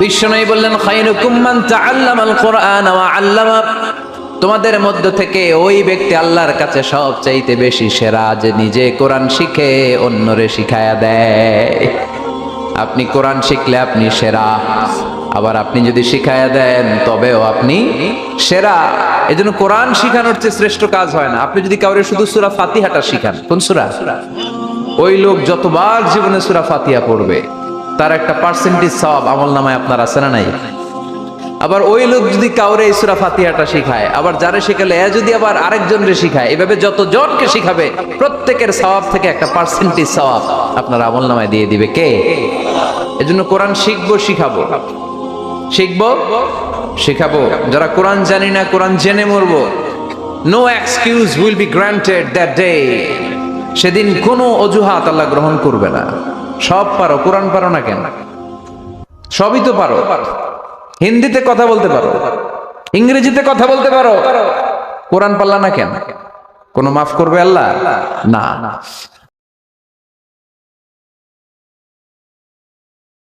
বিশ্বনবী বললেন খায়রুকুম মান তাআল্লামাল কুরআন ওয়া আল্লামা, তোমাদের মধ্য থেকে ওই ব্যক্তি আল্লাহর কাছে সবচাইতে বেশি সেরা যে নিজে কোরআন শিখে অন্যরে শিখায়া দেয়। আপনি কোরআন শিখলে আপনি সেরা, আবার আপনি যদি শিখায়া দেন তবেও আপনি সেরা। এজন্য কোরআন শিখানোর চেয়ে শ্রেষ্ঠ কাজ হয় না। আপনি যদি কাউরে শুধু সূরা ফাতিহাটা শিখান, কোন সূরা, ওই লোক যতবার জীবনে সূরা ফাতিহা পড়বে তার একটা পার্সেন্টেজ সওয়াব আমলনামায় আপনার আছে না নাই? আবার ওই লোক যদি কাউরে এই সূরা ফাতিহাটা শিখায়, আবার যারে শিখালে এ যদি আবার আরেকজনরে শিখায়, এভাবে যতজনকে শিখাবে প্রত্যেকের সওয়াব থেকে একটা পার্সেন্টেজ সওয়াব আপনার আমলনামায় দিয়ে দিবে কে? এজন্য কোরআন শিখবো, শিখাবো, শিখবো, শিখাবো। যারা কোরআন জানি না, কোরআন জেনে মরবো। No excuse will be granted that day. সেদিন কোনো অজুহাত আল্লাহ গ্রহণ করবে না। সব পারো, কোরআন পারো না কেন? সবই তো পারো। হিন্দিতে কথা বলতে পারো, ইংরেজিতে কথা বলতে পারো, কোরআন পারলা না কেন? কোনো মাফ করবে আল্লাহ? না।